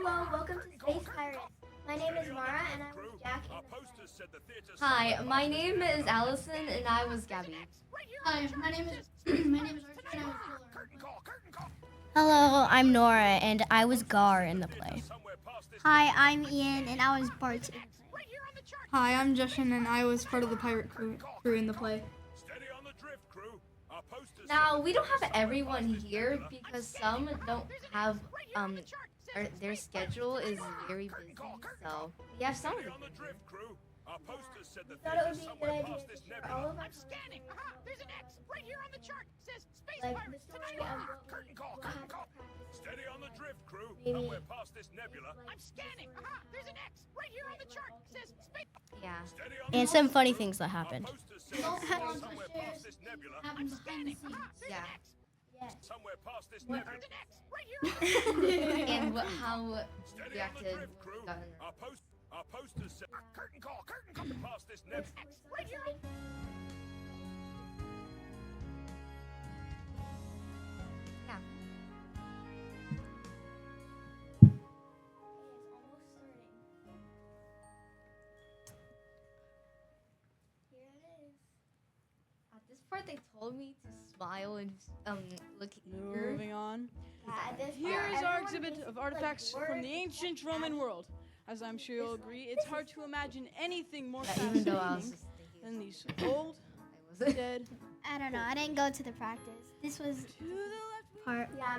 Hello, welcome to Space Pirates. My name is Mara, and I was Jack in the Hi, my name is Allison, and I was Gabby. Hi, my name is my name is Archie and I was Killer. Hello, I'm Nora, and I was Gar in the play. Hi, I'm Ian, and I was Bart in the play. Hi, I'm Justin, and I was part of the pirate crew in the play. Now, we don't have everyone here because some don't have, their schedule is very busy, so we have some of them. We thought it would be a good idea to share all of our Scanning. There's an X right here on the chart. Says space like pirates. the story of what happened in practice. Steady on the drift, crew. Maybe, We're past this nebula. I'm scanning. There's an X right here on the chart. Says space. Yeah. Steady on And the some funny things that happened. posters say Also, somewhere shares past this nebula. happened behind the scenes. Yeah. yes. Somewhere past this What nebula. There's an X right here on the chart. And how Steady on the reacted drift, crew. gotten Our posters say curtain call. Past this nebula. Right here. Yeah. It's almost starting. Here it is. At this part, they told me to smile and look eager. Moving on. Yeah, at this Here point, is our everyone exhibit basically, of artifacts like, from the works ancient like Roman that. world. As I'm sure you'll agree, it's hard to imagine anything more Yeah, even though I was fascinating just thinking than of these something. old, I wasn't. dead, I don't know. I didn't go to the practice. This was to the left. part. Yeah.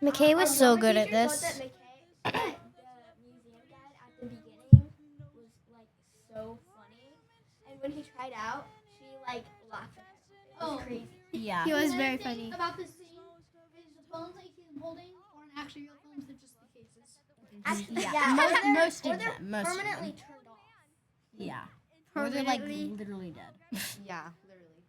McKay was Our so yoga good at teacher thought this. that McKay, that the museum guide at the beginning was like so funny, and when he tried out, she like laughed at him. It was Oh. crazy. Yeah. He was The very thing funny. about this scene is the phones that you see them holding aren't actually real phones; they're just the cases. Actually, Yeah, or they're- most or of they're them, most of permanently them. turned off. Yeah. Or they're like Permanently. literally dead. Yeah, literally.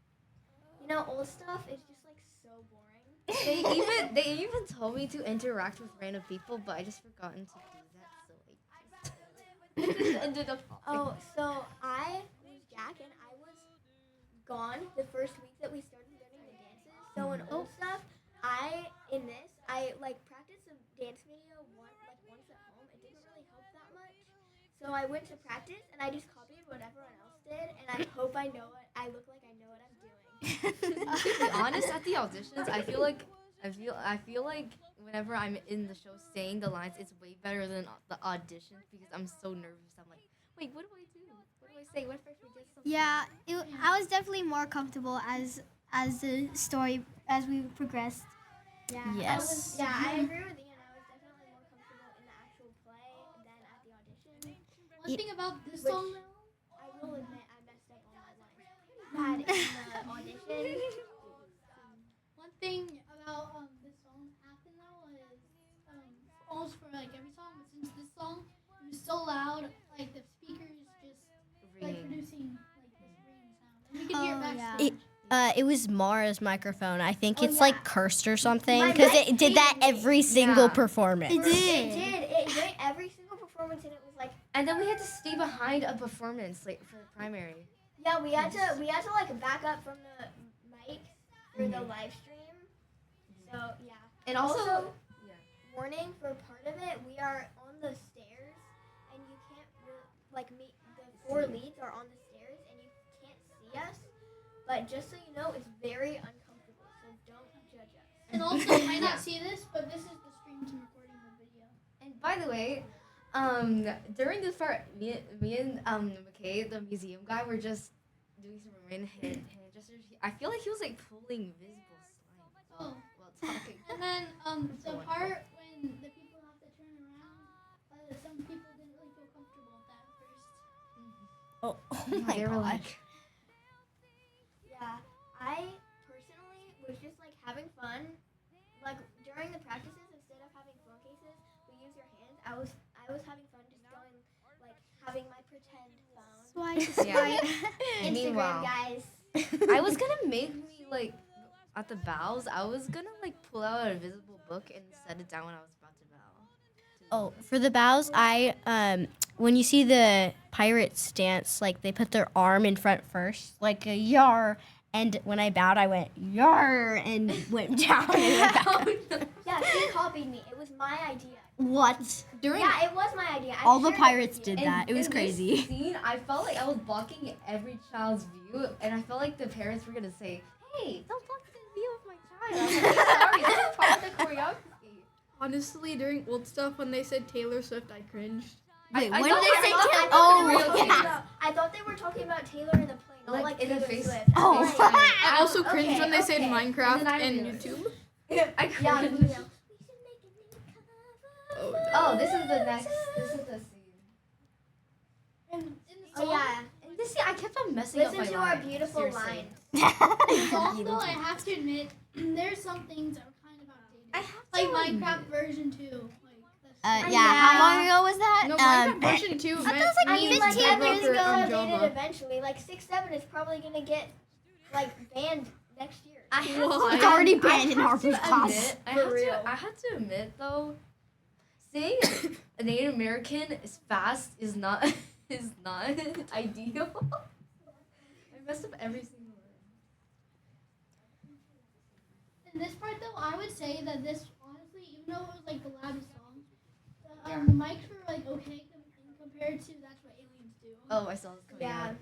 You know, old stuff is just like so boring. They even told me to interact with random people, but I just forgotten to do that, so I just ended up. Oh, so I was Jack, and I was gone the first week that we started learning the dances. So in old stuff, I like practiced a dance video once at home. It didn't really help that much. So I went to practice, and I just copied what everyone else did, and I hope I know it. I look like I know what I'm doing. To be honest, at the auditions, I feel like whenever I'm in the show saying the lines, it's way better than the auditions because I'm so nervous. I'm like, wait, what do I do? What do I say? What if I forget something? Yeah, I was definitely more comfortable as the story as we progressed. Yeah. Yes. I agree with Ian. I was definitely more comfortable in the actual play than at the audition. One thing about this Which- song, though, I will admit I messed up on my lines pretty bad in the audition. one thing about this song happened though was almost for like every song, but since this song it was so loud, like the speakers just like Ringing. producing like this ringing sound, and we could hear Oh, it yeah. backstage. It was Mara's microphone. I think Oh, it's yeah. like cursed or something My because red it did that team. every single Yeah. performance. It It did. did. It went every single performance, and it was like, And then we had to stay behind a performance like for the primary. yeah, we had to like back up from the mics through the live stream. So yeah. And also, Warning for part of it, we are on the stairs, and you can't like meet the four leads are on the stairs, and you can't see us. But just so you know, it's very uncomfortable, so don't judge us. And also, you might not see this, but this is the stream to recording the video. and by the way, during this part, me and McKay, the museum guy, were just doing some random hand gestures. I feel like he was like pulling visible slime Oh. while talking. And then the So part when the people have to turn around, some people didn't really feel comfortable with that at first. Oh, my They were gosh. like, Yeah, I personally was just like having fun. Like during the practices, instead of having phone cases, we use your hands. I was having fun just going like having my pretend phone. Swipe, Yeah. swipe. Instagram Meanwhile- guys. I was gonna make me like at the bows. I was gonna like pull out a visible book and set it down when I was about to bow. Oh, for the bows, when you see the pirates dance, like they put their arm in front first, like a yar, and when I bowed, I went yar and went down. And went back up. Yeah, he copied me. It was my idea. What? During Yeah, it was my idea. I All the shared it pirates with you. did that. It was in crazy. This scene, I felt like I was blocking every child's view, and I felt like the parents were gonna say, "Hey, don't block the view of my child." I was like, sorry, that's part of the choreography. honestly, during old stuff when they said Taylor Swift, I cringed. Wait, I when thought did they say I thought- Taylor? I thought Oh, they were talking yeah. I thought they were talking about Taylor in the play, not like in the Taylor face. Swift. Oh. I was Like, I also cringed okay, when they said okay. Minecraft And then I and realized. YouTube. I yeah, cringed. you know. Oh, no. Oh, this is the next. This is the scene. And in the Oh song, yeah. And this scene, I kept on messing up Listen my to our lines, beautiful seriously. lines. the song though, I have to admit, there's some things that are kind of outdated. I have Like to Minecraft version 2. Like, that's Yeah, how long ago was that? No, Minecraft version 2 meant was like I mean, like 15 everything's years gonna ago. get updated Java. eventually. Like 6-7 is probably gonna get like banned next year. I have Why? It's already I banned in have Harper's to class. admit- For real. I have to admit though, saying a Native American is fast is not ideal. I messed up every single word. In this part though, I would say that this honestly, even though it was like the loudest song, the mics were like okay compared to that's what aliens do. Oh, I saw this coming Yeah. out.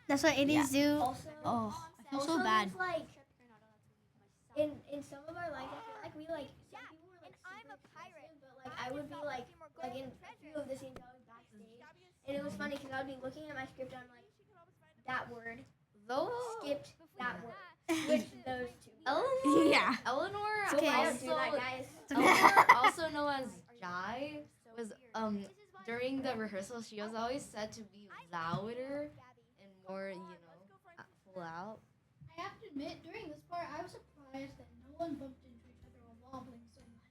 That's what aliens do. Also, Oh, I feel so also bad. there's, like in some of our lives, I feel like we like some people were like super expressive, but like I would be like in a few of the scenes I was backstage, and it was funny because I would be looking at my script and I'm like that word Those skipped that word, switched those two. Eleanor. Yeah. Eleanor Okay, I don't also do that, guys. Eleanor, also known as Jai, was during the rehearsal she was always said to be louder and more full out. I have to admit, during this part, I was surprised that no one bumped into each other while wobbling so much.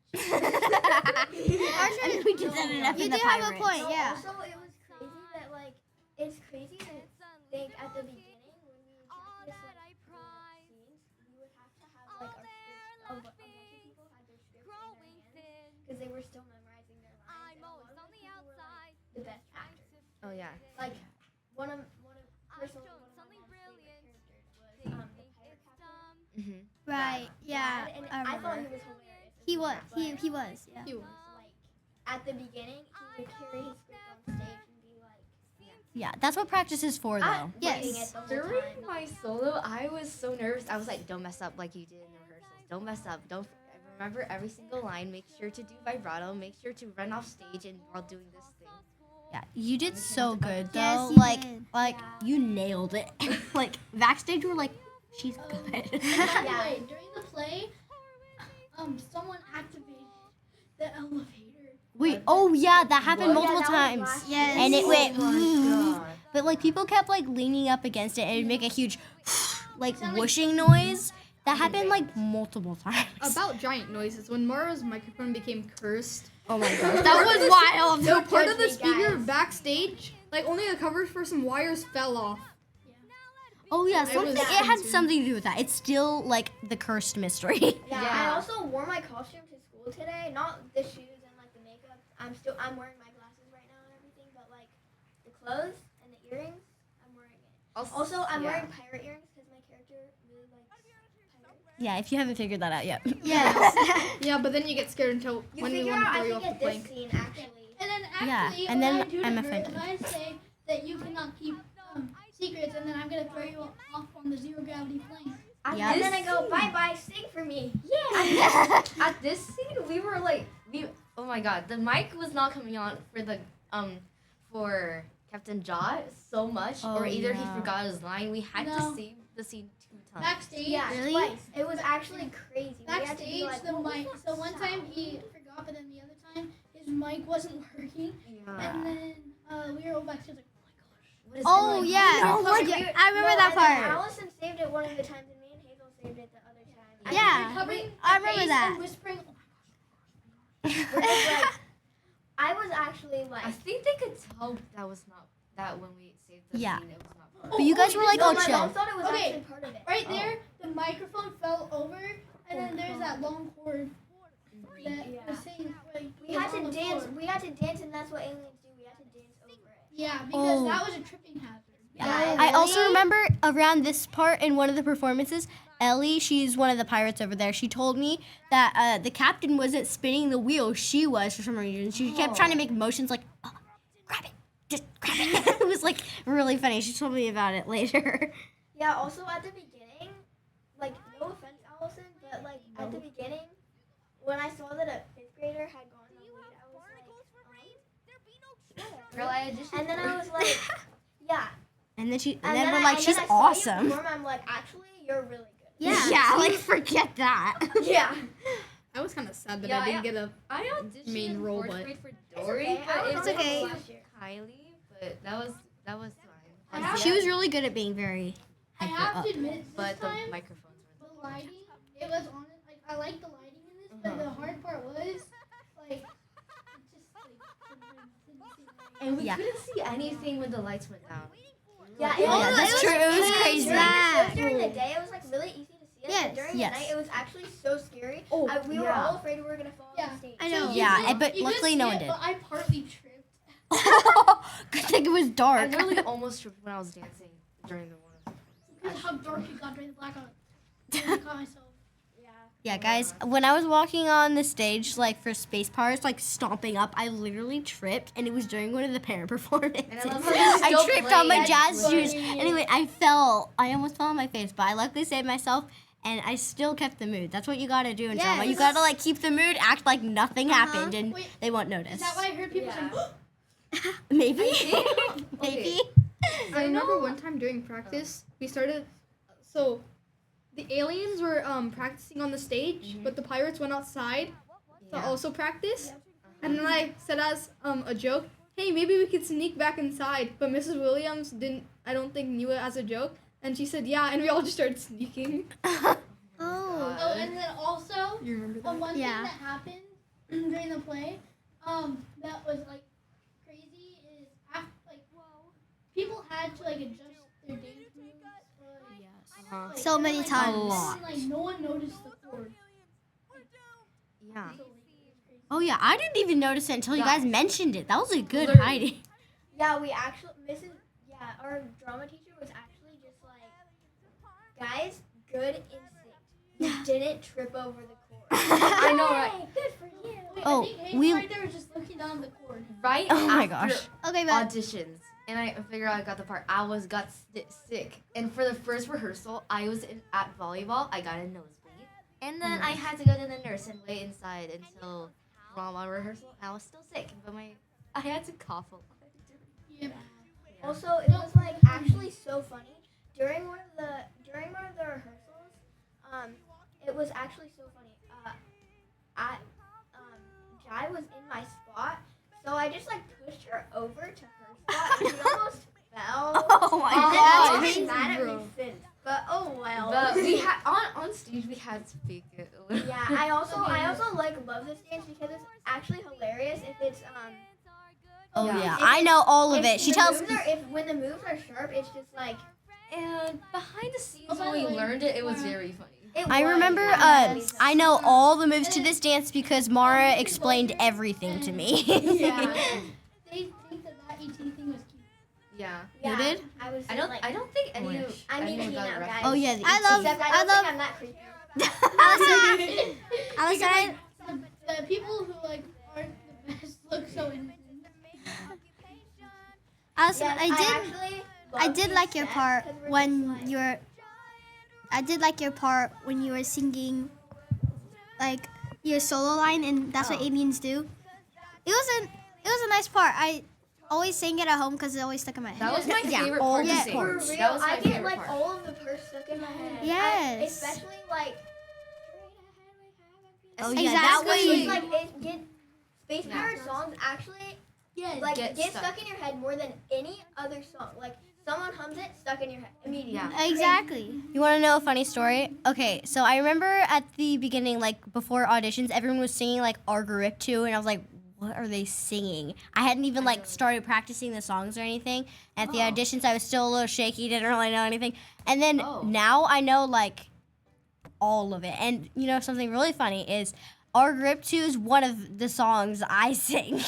We did that enough You in do the have a Pirates. point, So yeah. Also, it was crazy that like it's crazy to think at the beginning when we would practice like the scenes, we would have to have like our scripts. A bunch of people had their scripts in their hands because they were still memorizing their lines. And a lot of those people were like the best actors. Oh yeah. Like one of personally one of my mom's favorite characters was the pirate captain. Mm-hmm. Right. Yeah. And I I thought he remember. was hilarious. as He well, was. but He was. Yeah. He was. like at the beginning he would carry his script on stage and be like Yeah, that's what practice is for, though. Yes. reading it the whole During time. my solo, I was so nervous. I was like, "Don't mess up like you did in the rehearsals. Don't mess up. Don't remember every single line. Make sure to do vibrato. Make sure to run off stage and while doing this thing." Yeah, you did so good, though. Yes, you like, did. you nailed it. Like, backstage, we're like, she's good. By the way, during the play, someone activated the elevator. Wait, oh yeah, that happened Well, yeah, multiple that was times. last Yes. And it went, God. but like people kept like leaning up against it and it'd make a huge, like whooshing noise. That happened like multiple times. About giant noises, when Mara's microphone became cursed, Oh my god, that was wild. so part judge of the me, speaker guys. backstage, like only the covers for some wires fell off. Oh yeah, was something. It had censored. something to do with that. It's still like the cursed mystery. Yeah, Yeah. I also wore my costume to school today. Not the shoes and like the makeup. I'm wearing my glasses right now and everything, but like the clothes and the earrings, I'm wearing it. Also, I'm yeah. wearing pirate earrings because my character really likes pirates. Yeah, if you haven't figured that out yet. Yes. Yeah, but then you get scared until You when we figure want to out, throw I you off think, the at this plank. scene actually. And then Yeah, actually, and what then I do to I'm her offended. is I say that you cannot keep secrets, and then I'm gonna throw you off on the zero gravity plane. Yeah. And then I go, bye bye, sing for me. Yeah. At this scene, we were like, oh my god, the mic was not coming on for the for Captain Jaw so much, Oh, or either he yeah. forgot his line. We had No. to save the scene 2 times. Backstage, Yeah, Really? twice. It was actually crazy. We had to backstage, be like, the what was mic. that So one time sound? he forgot, but then the other time his mic wasn't working, Yeah. and then we were all backstage like, What is Oh it? yeah. No, like, Yeah, I remember No, that and then part. Allison saved it one of the times, and me and Hazel saved it the other time. Yeah. recovering I her remember face that. and whispering. I was actually I like, think they could tell that was not that when we saved the Yeah. scene, it was not part. But you guys were like, no, oh, my chill. mom thought it was Okay, actually part of it. Right there, the microphone fell over, and then there's that long cord that Yeah. was saying like We had was on to the dance. floor. We had to dance, and that's what aliens do. We had to dance over it. Yeah, because Oh. that was a tripping hazard. Yeah, I also remember around this part in one of the performances, Ellie, she's one of the pirates over there. She told me that the captain wasn't spinning the wheel. She was for some reason. She kept trying to make motions like, oh, grab it, just grab it. It was like really funny. She told me about it later. Yeah, also at the beginning, like, no offense, Allison, but, like, at the beginning, when I saw that a 5th grader had gone the lead, I was like, Girl, I auditioned. and then I was like, yeah. And then And then we're I- like, and she's then I saw you awesome. perform, I'm like, actually, you're really good. Yeah. Yeah, like forget that. Yeah. I was kind of sad that Yeah, I didn't get a. I auditioned Main role, fourth but- grade for It's Dory, okay. but I was it on was okay. last year. Kylie, but that was fine. She was really good at being very I hyper have up. to admit, this But the time microphones were. the lighting, it was on it. Like I like the lighting in this, but the hard part was like, it just like sometimes didn't see lighting. And we Yeah. couldn't see anything when the lights went down. Yeah, Yeah, was- that's true. It was crazy. During the day, it was like really easy to see us. Yes. But during Yes. the night, it was actually so scary. Oh, We were yeah. all afraid we were gonna fall Yeah. off the stage. I know. You Yeah, could- but you could luckily see no one it, did. But I partly tripped. Good thing it was I dark. literally almost tripped when I was dancing during the one. Because how dark it got during the blackout. I caught myself. Yeah, guys, when I was walking on the stage, like for Space Pirates, like stomping up, I literally tripped, and it was during one of the parent performances. And I love how you I still tripped on my played. jazz That's shoes. funny. Anyway, I almost fell on my face, but I luckily saved myself, and I still kept the mood. That's what you gotta do in drama. You Yes. gotta like keep the mood, act like nothing happened, and Wait, they won't Is notice. that why I heard people say, Maybe, Okay. maybe. I remember one time during practice, we started. So, the aliens were practicing on the stage, but the pirates went outside to Yeah. also practice. And then I said as a joke, "Hey, maybe we could sneak back inside." But Mrs. Williams didn't. I don't think knew it as a joke, and she said, "Yeah," and we all just started sneaking. Oh. oh, and then also, You remember that? one Yeah. thing that happened during the play, that was like crazy is after, like, people had to like adjust their dance moves. Like, So many like, times. A lot. and, like no one noticed the chord. Yeah. So, like, it was crazy. Oh yeah, I didn't even notice it until you guys mentioned it. That was a good Literally. hiding. Yeah, we actually, our drama teacher was actually just like, guys, good instinct. You didn't trip over the chord. I know, right? Good for you. Wait, Oh, I think Hayden we- right there was just looking down the chord. Right Oh my after gosh. Okay, but auditions, and I figured out I got the part. I got sick, and for the first rehearsal, I was at volleyball. I got a nosebleed, and then I had to go to the nurse and wait inside until drama rehearsal. I was still sick, but I had to cough a lot. Yeah. Also, it was like actually so funny during one of the rehearsals. It was actually so funny. Jai was in my spot, so I just like pushed her over to her spot, and she almost fell. Oh my And god. then she's been mad at me since. But oh well. But we had on stage we had to speak it. a little. Yeah, I also like love this dance because it's actually hilarious if it's Oh Yeah. yeah, If I know all of if it. She the tells. moves are, when the moves are sharp, it's just like And behind the scenes Oh, by when we the way, learned it, it was very funny. I remember. I know all the moves to this dance because Mara explained everything to me. Yeah. They think that ET thing was cute. Yeah. Yeah, did? I was I don't. like, I don't think any. Wish. I'm anyone ET got it now, right. guys. Oh yeah. the I love- Except I I don't love- think I'm that creepy. Allison, The people who like aren't the best look so innocent. Allison, Yes, I actually did love like these your sets part 'cause we're when just like- you were. I did like your part when you were singing, like your solo line, and that's what aliens do. It was a nice part. I always sang it at home because it always stuck in my head. That was my Yeah, favorite all part to the sing. For parts. real, That was my I get favorite like part. all of the parts stuck in my head. Yes. Especially like. Oh yeah, that Exactly. way. It's like it get Space Yeah. Pirate songs actually Yes. like Get get stuck. stuck in your head more than any other song. Like someone hums it, stuck in your head immediately. Yeah. Exactly. You want to know a funny story? Okay, so I remember at the beginning, like before auditions, everyone was singing like Argarip 2, and I was like, what are they singing? I hadn't even like started practicing the songs or anything. At the Oh. auditions, I was still a little shaky, didn't really know anything. And then Oh. now I know like all of it. And you know something really funny is Argarip 2 is one of the songs I sing.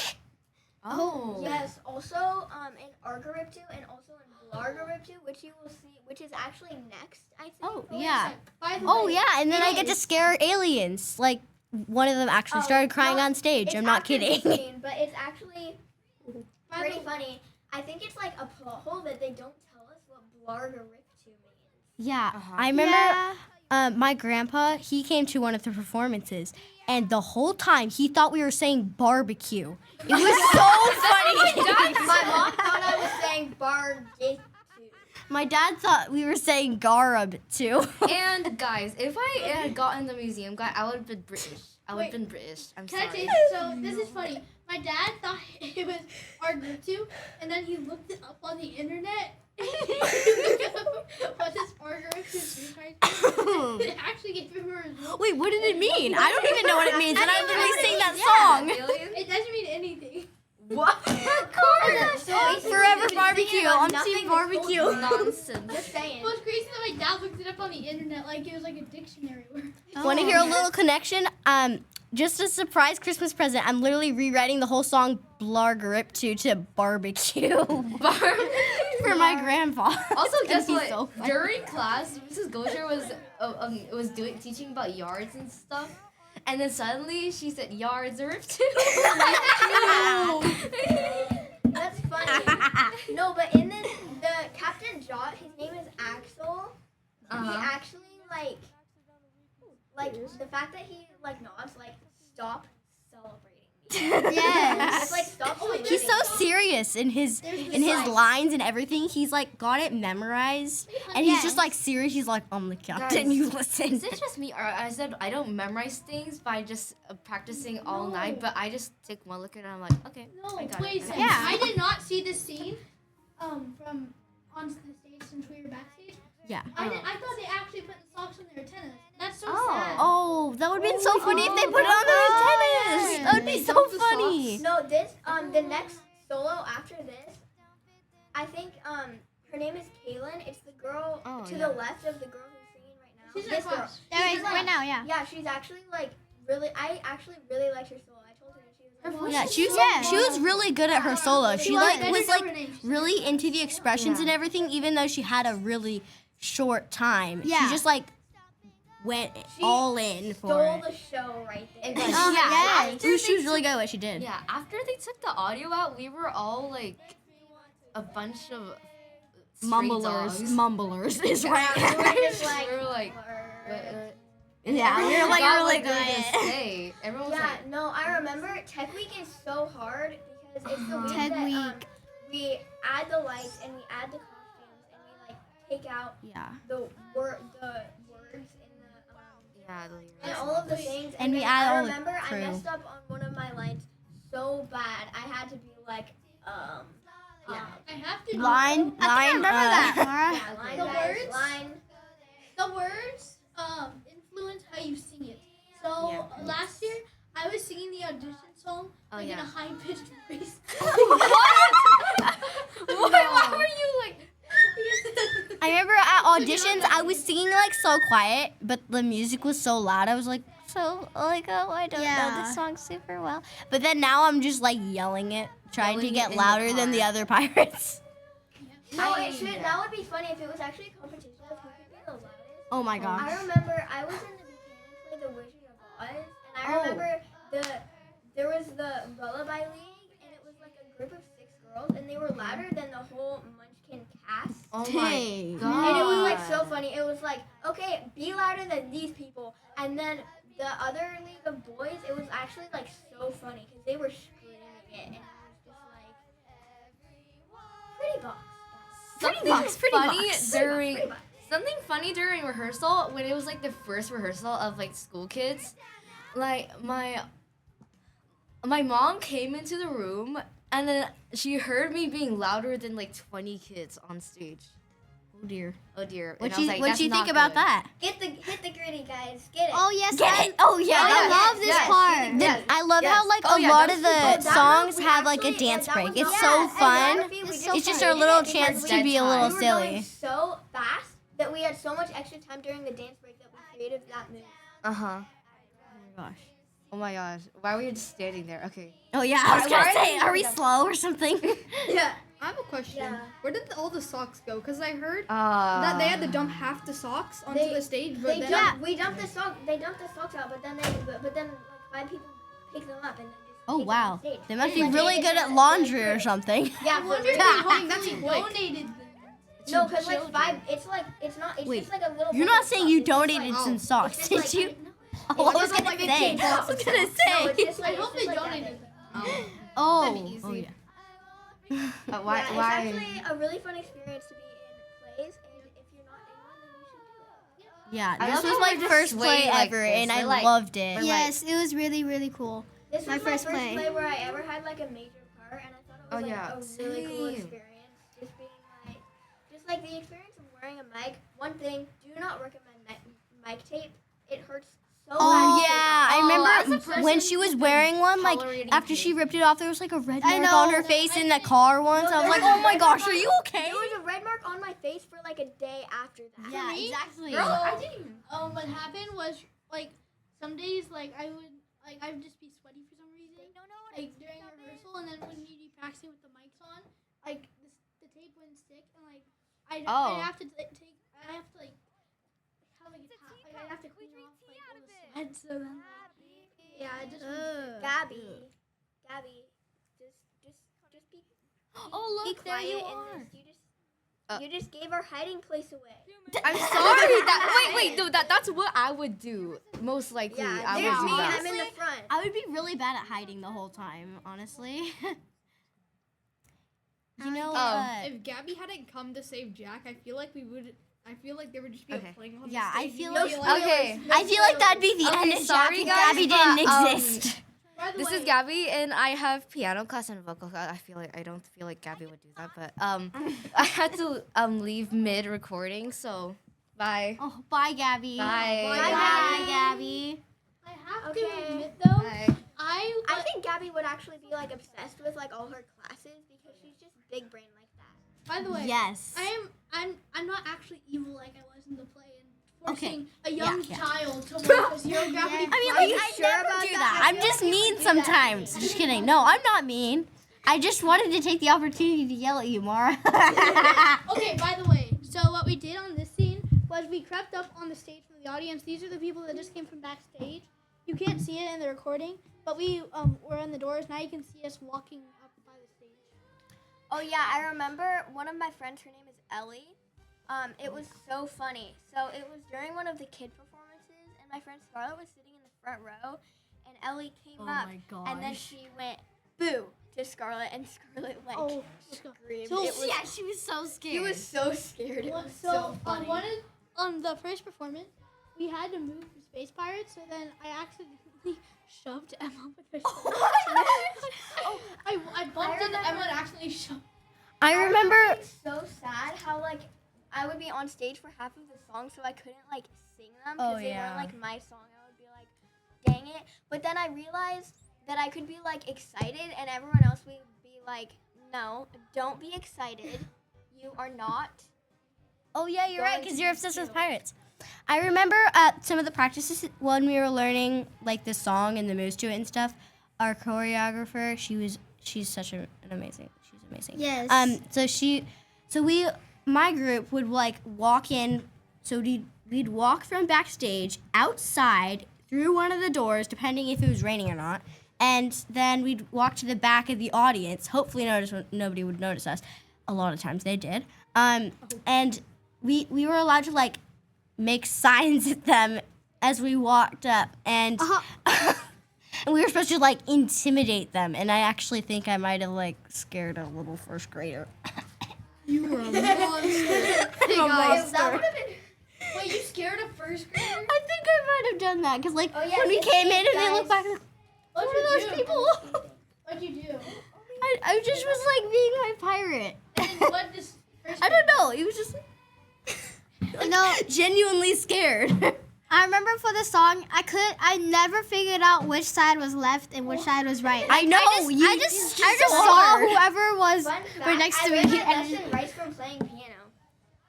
Oh. Yes. Also, in Argarip 2 and also in Blargarip 2, which you will see, which is actually next, I think. Oh, or yeah. By the Oh way, yeah, and then It I get to is. scare aliens. Like one of them actually Oh, started crying no, on stage. It's I'm not after kidding. this scene, but it's actually by pretty the- funny. I think it's like a plot hole that they don't tell us what Blargarip 2 means. Yeah, Uh-huh. I remember Yeah. my grandpa. He came to one of the performances, and the whole time he thought we were saying barbecue. It was so funny. My mom thought I was saying Bargaitu. My dad thought we were saying garb too. And guys, if I had gotten the museum guy, I would have been British. I would have been British. I'm Can I sorry. tell you? So this is funny. My dad thought it was Argariptu, and then he looked it up on the internet. What does Argariptu mean? It actually gave him a result. Wait, what did it mean? I don't even know what it means, and I'm literally sing that song. Aliens? It doesn't mean anything. What? So basically, Forever you've been barbecue. singing about I'm nothing team this whole barbecue. time. Nonsense. Just saying. It was crazy that my dad looked it up on the internet like it was like a dictionary word. Want to hear a little connection? Just a surprise Christmas present. I'm literally rewriting the whole song Blargarip to barbecue for my grandpa. Also, guess He's what? so funny. During class, Mrs. Gosher was teaching about yards and stuff, and then suddenly she said yards are too. That's funny. No, but in this, the Captain Jot, his name is Axel. He actually like the fact that he like nods like stop celebrating. Yes. It's like stop celebrating. He's so serious in his lines and everything. He's like got it memorized, and he's just like serious. He's like, I'm the captain. Guys, You listen. Is it just me, or I said I don't memorize things by just practicing all night? But I just take one look at it and I'm like, okay. No, I got wait a it. second. Yeah. I did not see this scene from on the stage since we were backstage. Yeah. I thought they actually put the socks on their antennas. That's so Oh. sad. Oh, that would have been so funny if they put it on their antennas. That would be so Dump the funny. No, this the next solo after this, I think her name is Kaylin. It's the girl Oh, to yeah. the left of the girl who's singing right now. She's in this girl. class. Yeah, She's right now, yeah. Yeah, she's actually like really. I actually really liked her solo. I told her and she was like, Yeah, she was really good at her solo. She like was like Her name. really into the expressions and everything, even though she had a really short time. Yeah. She just like went She all in for stole it. the show right there. And guys, Yeah, yes. she was really good at what she did. Yeah, after they took the audio out, we were all like a bunch of stray dogs. Mumblers is Yeah, we were just like, We were like, "Brr." Yeah, we were like forgot really what they were gonna good. say. Everyone was Yeah, like, no, I remember Tech Week is so hard because it's the week Tech that Week. we add the lights and we add the costumes and we like take out Yeah. the words in the yeah, and all of the things. And we then add I all the remember I crew. messed up on one of my lines so bad. I had to be like I have to Line. I remember that, Mara. yeah, line The guys, words? line. The words influence how you sing it. So last year I was singing the audition song like in a high pitched voice. Why were you like? I remember at auditions I was singing like so quiet, but the music was so loud. I was like, oh, I don't know Yeah. this song super well. But then now I'm just like yelling it, trying Yelling to get it in the louder than the car. other pirates. No, it should. That would be funny if it was actually a competition of who could be the loudest. Oh my gosh. I remember I was in the Buchanan play, The Wizard of Oz, and I remember there was the Lullaby League, and it was like a group of 6 girls, and they were louder than the whole Munchkin cast. Oh Dang. my god! And it was like so funny. It was like, okay, be louder than these people, and then the other league of boys, it was actually like so funny because they were screaming it, and it was just like pretty box. Something funny box. during Pretty box. something funny during rehearsal when it was like the first rehearsal of like school kids. Like my mom came into the room and then she heard me being louder than like 20 kids on stage. Oh dear. Oh dear. What'd And I was you, like, what'd "That's you think not about good." that? Hit the gritty, guys. Get it. Oh yes, Get it? Oh yeah. I yeah, love this yes. part. Yes. I love Yes. how like Oh, a yeah, lot that of was the cool. that songs we have like a actually- dance that break. was It's not- so yeah, fun. choreography, we It's just so It's just fun. our little created it chance because to be a little we were silly. going so fast that we had so much extra time during the dance break that we created that move. Uh-huh. Oh my gosh. Oh my gosh. Why were you just standing there? Okay. Oh yeah, I was Why gonna are say, you- are we slow or something? Yeah, I have a question. Yeah. Where did all the socks go? Because I heard Uh, that they had to dump half the socks onto They- the stage, but They then dump, we dumped the sock. They dumped the socks out, but then like 5 people picked them up and then just Oh take them wow, on stage. they must It's be like really they good just at had- laundry or something. Yeah, I for wonder real. if they that's hopefully quick. donated them. No, because like 5, it's like it's not. It's Wait, just like a little. You're bit not of saying stuff. you It's just donated like, some it's socks, just did like- you? no, Oh, I was it's gonna like say. 15 I was bucks. gonna No, say. it's just I like, hope it's they just like donated that. them. Oh, That'd be easy. oh yeah. why? Yeah, Why? It's actually a really fun experience to be in plays, and if you're not in one, then you should do it. Yeah, I this love was how my we're just first play swaying like ever, this. and I We're like- loved it. we're Yes, it was really, really cool. This My was my first first play. play where I ever had like a major part, and I thought it was Oh, like yeah, a really cool same. experience. Just being like, just like the experience of wearing a mic. One thing, do not recommend mic tape. It hurts so Oh bad. yeah, I Oh, remember as a when person she was who's been wearing one. Like tolerating after she tape. ripped it off, there was like a red I mark know, on her no, face I in the think- car once. No, I was there like, was a oh my red gosh, mark are on- you okay? There was a red mark on my face for like a day after that. Yeah, me? exactly. Girl, I didn't. What happened was like some days like I would just be sweaty for some reason. Like during rehearsal, and then when you'd be practicing with the mics on, like the tape wouldn't stick, and like Oh. I have to like have to like have like I have to clean off like all the sweat. So then yeah, it just Gabby, just be Oh be look, there quiet you in are. this. You just gave our hiding place away. I'm sorry. That wait, no, that's what I would do. Most likely, Yeah, I there's would me. do that. I'm in the front. I would be really bad at hiding the whole time, honestly. You know, if Gabby hadn't come to save Jack, I feel like there would just be Okay. a playing on Yeah, the I stage. feel You'd like- be Okay. I feel like that'd be the Okay, end of sorry, Jack if guys, Gabby but, didn't exist. by the This way, is Gabby, and I have piano class and vocal class. I don't feel like Gabby would do that, but I had to leave mid recording, so bye. Oh, bye, Gabby. Bye. Bye, Gabby. I have Okay. to admit though, Bye. I think Gabby would actually be like obsessed with like all her classes because she's just big brain like that. by the way, Yes. I'm not actually evil like I was in the play and Okay. forcing a young Yeah. child to watch a zero gravity. I mean, Are like, you I sure never about do that? that. I I'm feel just like you mean would do that to sometimes. me. Just kidding. No, I'm not mean. I just wanted to take the opportunity to yell at you, Mara. Okay, by the way, so what we did on this scene was we crept up on the stage from the audience. These are the people that just came from backstage. You can't see it in the recording, but we were in the doors. Now you can see us walking up by the stage. Oh yeah, I remember one of my friends. Her name is Ellie. It was so funny. So it was during one of the kid performances, and my friend Scarlett was sitting in the front row, and Ellie came up, and then she went boo to Scarlett, and Scarlett like Oh, let's go. screamed. So- It was, yeah, she was so scared. she was so scared. It was So so funny. on the first performance, we had to move the Space Pirates. So then I accidentally shoved Emma with the. I bumped into Emma and accidentally shoved. I remember. It's so sad how like I would be on stage for half of the song, so I couldn't like sing them because Oh, they yeah. weren't like my song. I would be like, dang it. But then I realized that I could be like excited, and everyone else would be like, no, don't be excited. You are not. Oh yeah, you're right, Going because to you're be obsessed with too. pirates. I remember at some of the practices when we were learning like the song and the moves to it and stuff. Our choreographer, she's such an amazing. She's amazing. Yes. My group would like walk in. So we'd walk from backstage outside through one of the doors, depending if it was raining or not, and then we'd walk to the back of the audience. Hopefully, nobody would notice us. A lot of times they did. And we were allowed to like make signs at them as we walked up, and and we were supposed to like intimidate them. And I actually think I might have like scared a little first grader. You were a monster. I'm a monster. Wait, you scared a first grader? I think I might have done that because like Oh, yeah, when we it's came in these and they looked back, guys. like, What'd what are you those do? people? What'd you do? I just was like being my pirate. And then what this first I don't know. It was just No, genuinely scared. I remember for the song, I never figured out which side was left and which side was right. I know. I just saw hard. whoever was Fun right fact, next to I me. learned my and- lesson rights from playing piano.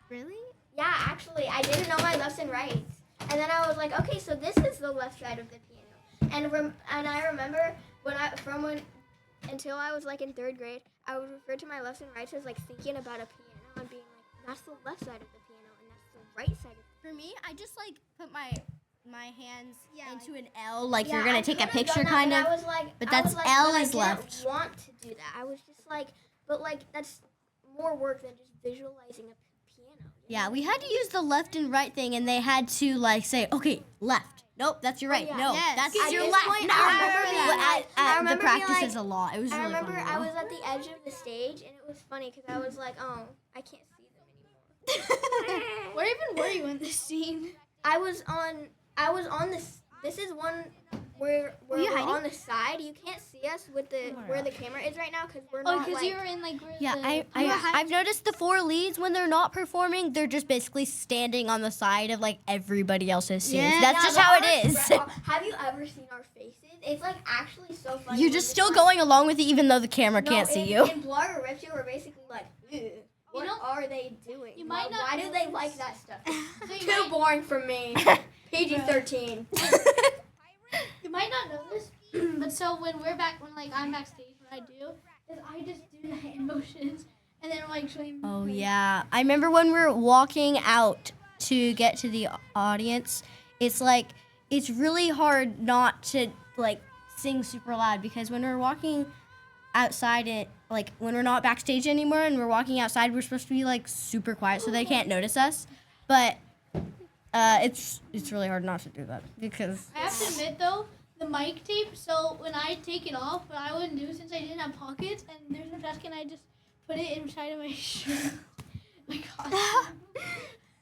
Really? Yeah, actually, I didn't know my lesson rights. And then I was like, okay, so this is the left side of the piano. And I remember until I was like in 3rd grade, I would refer to my lefts and rights as like thinking about a piano and being like, that's the left side of the piano and that's the right side of the For me, I just like put my hands into an L, like Yeah, you're gonna I take a could've picture, done that, kind of. but I was like, but I that's was like, L but is I didn't left. want to do that. I was just like, but like that's more work than just visualizing a piano. you Yeah, know? we had to use the left and right thing, and they had to like say, okay, left. Nope, that's your right. yeah. No, Yes. that's At your this left. point, No, I remember being Well, like- I at the remember being practices like- a lot. It was I really remember fun. I was at the edge of the stage and it was funny because I was like, oh, I can't see them anymore. Where even were you in this scene? I was on this. This is one where you we're hiding? on the side. You can't see us with the where the camera is right now because we're Oh, not because like. you were in like where Yeah, the I've noticed the 4 leads when they're not performing, they're just basically standing on the side of like everybody else's scenes. Yeah. That's Yeah, just but how our it is. Have you ever seen our faces? It's like actually so funny. You're We're just still like- going along with it, even though the camera No, can't see in, you. In Blur or Riptide, we're basically like, "Ugh, what know, are they doing? you might not Why do they notice- like that stuff? So you Too might- boring for me. PG-13. You might not know this, but so when like I'm backstage, what I do is I just do the hand motions and then like showing. Oh yeah, I remember when we were walking out to get to the audience. It's like it's really hard not to like sing super loud because when we're walking outside, it like when we're not backstage anymore and we're walking outside, we're supposed to be like super quiet so they can't notice us. But it's really hard not to do that because I have to admit though, the mic tape. So when I take it off, what I wouldn't do since I didn't have pockets and there's no trash can, I just put it inside of my shirt. My costume.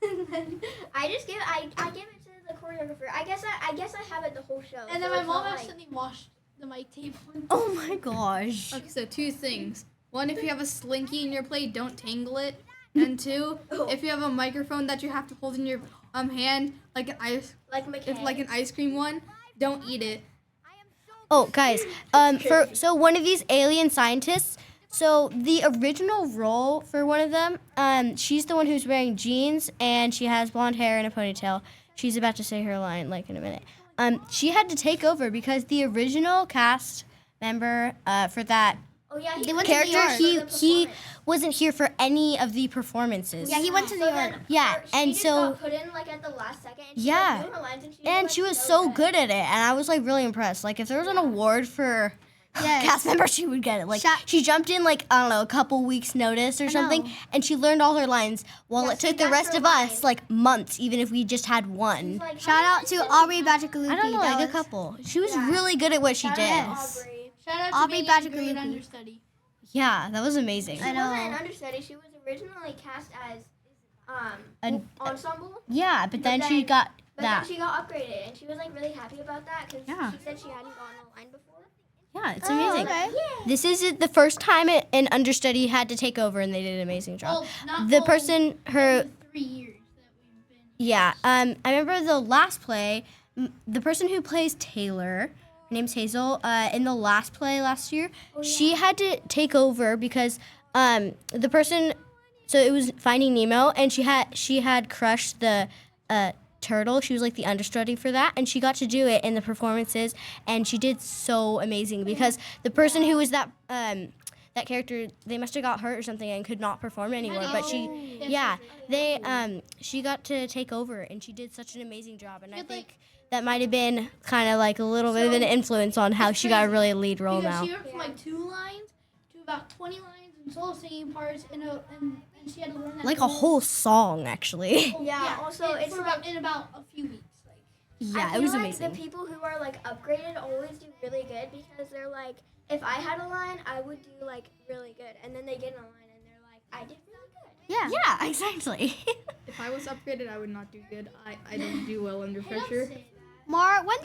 And then I give it to the choreographer. I guess I have it the whole show. and then so my it's mom not like- accidentally washed the mic tape. oh my gosh. Okay, so 2 things. 1, if you have a slinky in your play, don't tangle it. And 2, if you have a microphone that you have to hold in your hand, like an ice, like mechanics. like an ice cream one, don't eat it. Oh, guys, so one of these alien scientists, so the original role for one of them, she's the one who's wearing jeans and she has blonde hair and a ponytail. She's about to say her line like in a minute. She had to take over because the original cast member for that Oh yeah, They went to New character, York. he wasn't here for any of the performances. Yeah, he went to New York. Yeah, and she so- just got put in like at the last second. And she, Yeah. like, knew her lines And she was so good at it, and I was like really impressed. Like if there was an award for Yes. cast member, she would get it. Like Shout- she jumped in like I don't know a couple weeks notice or something, know. and she learned all her lines. While Yeah, it she took the got rest her of us line. like months, even if we just had one. Like, Shout out to Aubrey Bajakalupi. I don't know, That like a was- couple. She was Yeah. really good at what she Shout did. out to Aubrey. Shout out to Aubrey being a great Bajakalupi. understudy. Yeah, that was amazing. She I wasn't know. an understudy. She was originally cast as An- ensemble. Yeah, but then she then- got But that. then she got upgraded, and she was like really happy about that because Yeah. she said she hadn't gotten a line before. Yeah, it's Oh, amazing. okay. This is the first time an understudy had to take over, and they did an amazing job. Well, not The all person, her the 3 years that we've been. Yeah, I remember the last play, the person who plays Taylor, her name's Hazel, in the last play last year, she had to take over because the person, so it was Finding Nemo, and she had crushed the turtle. She was like the understudy for that, and she got to do it in the performances, and she did so amazing because the person who was that that character, they must have got hurt or something and could not perform anymore. But she got to take over, and she did such an amazing job. And I Good, like- think that might have been kind of like a little bit of an influence on how It's she got a crazy, really lead role Because now. she went from like 2 lines to about 20 lines and solo singing parts, and she had to learn that Like a whole song, actually. Yeah, also, in, it's for like- about, in about a few weeks. Like, Yeah, I it was feel amazing. like the people who are like upgraded always do really good because they're like, if I had a line, I would do like really good, and then they get in a line and they're like, I did really good. Yeah. Yeah, exactly. If I was upgraded, I would not do good. I don't do well under I don't pressure. say that. Mar, when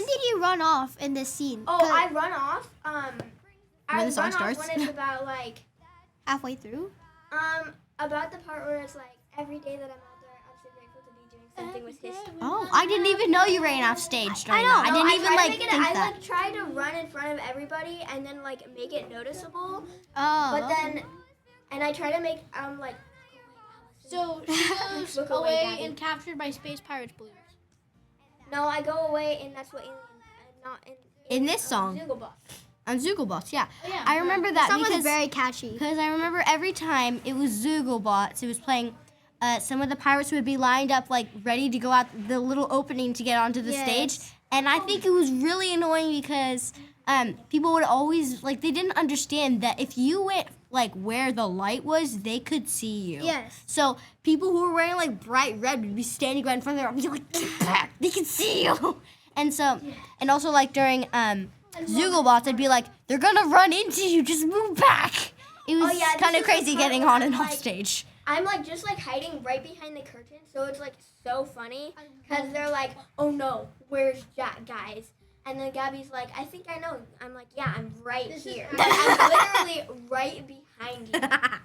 did you run off in this scene? Oh, 'Cause I run off. I the song run off starts? when it's about like halfway through. about the part where it's like every day that I'm out there, I'm so grateful to be doing something with history. Oh, I didn't even know you ran off stage during know. that. I No, didn't I even try to like make it- think I that. like try to run in front of everybody and then like make it noticeable. Oh. But then, and I try to make like. So she goes Look away, away Daddy. and captured by Space Pirates Blues. No, I go away and that's what aliens. not In this song. Zooglebot. On Zooglebots, yeah. Oh, yeah. I remember that That was because very catchy. because I remember every time it was Zooglebots, it was playing. Some of the pirates would be lined up, like ready to go out the little opening to get onto the stage, and I think it was really annoying because people would always like they didn't understand that if you went like where the light was, they could see you. Yes. So people who were wearing like bright red would be standing right in front of their, be like, get back, they can see you. And so, and also like during Zooglebots, I'd be like, they're gonna run into you, just move back. It was Oh, yeah, this kind of is the crazy part getting where on and I'm, off like- stage. I'm like just like hiding right behind the curtain, so it's like so funny because they're like, "Oh no, where's Jack, guys?" And then Gabby's like, "I think I know." I'm like, "Yeah, I'm right here. I'm literally right behind you."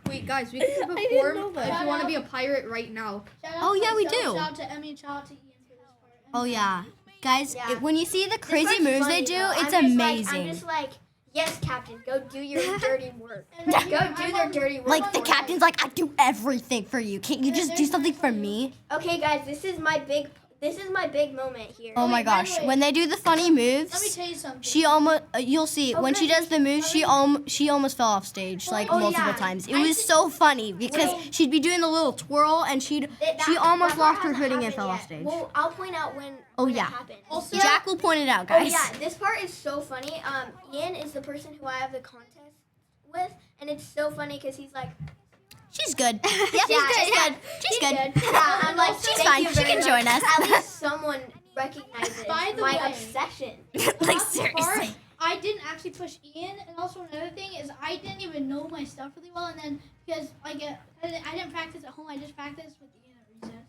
Wait, guys, we can I didn't perform know that. if you want to be a pirate right now. Shout out Oh, to yeah, we myself, do. Shout out to Emmy and shout out to Ian for this part. Oh yeah, guys, Yeah. when you see the This crazy part's moves funny, they do, though. it's I'm just amazing. I'm just like, "Yes, Captain, go do your dirty work. And right Go here, do I'm their on- dirty work." Like the for captain's like, I do everything for you. Can't you just do something for me? Okay, guys, this is my big moment here. Oh my Wait, by the gosh, way- when they do the funny Let me moves, tell you something. she almost you'll see Oh, when she good. does the moves, she almost fell off stage like Oh, multiple yeah. times. It I was thi- so funny because she'd be doing the little twirl and she almost lost her footing and fell off stage. Well, I'll point out when Oh, when yeah. it happened. Also, Jack will point it out, Oh guys. yeah, this part is so funny. Ian is the person who I have the contest with, and it's so funny because he's like, She's good. Yeah, yeah, she's good. She's good. Yeah, I'm like, She's "Thank fine. you She very can much." join us. At least someone recognizes By the my way- obsession. Like Last seriously. part, I didn't actually push Ian, and also another thing is I didn't even know my stuff really well, and then because I didn't practice at home, I just practiced with Ian at recess.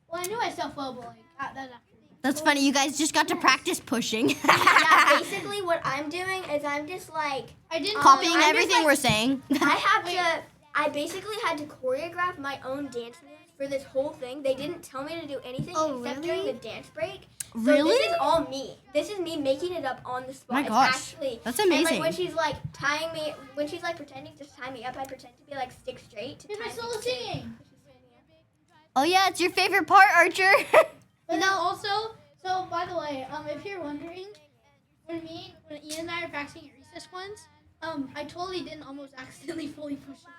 Well, I knew my stuff well, but like that after. That's funny. You guys just got to practice pushing. Yeah, basically what I'm doing is I'm just like, I didn't Copying I'm just everything like- we're saying. I basically had to choreograph my own dance moves for this whole thing. They didn't tell me to do anything Oh, except really? during the dance break. So Really? this is all me. This is me making it up on the spot. My It's gosh, actually, that's And amazing. like when she's like tying me, when she's like pretending to tie me up, I pretend to be like stick straight. To Here's my tie me solo to- singing. Oh yeah, it's your favorite part, Archer. But then also, so by the way, if you're wondering, when Ian and I are practicing at recess once, I totally didn't almost accidentally fully push him.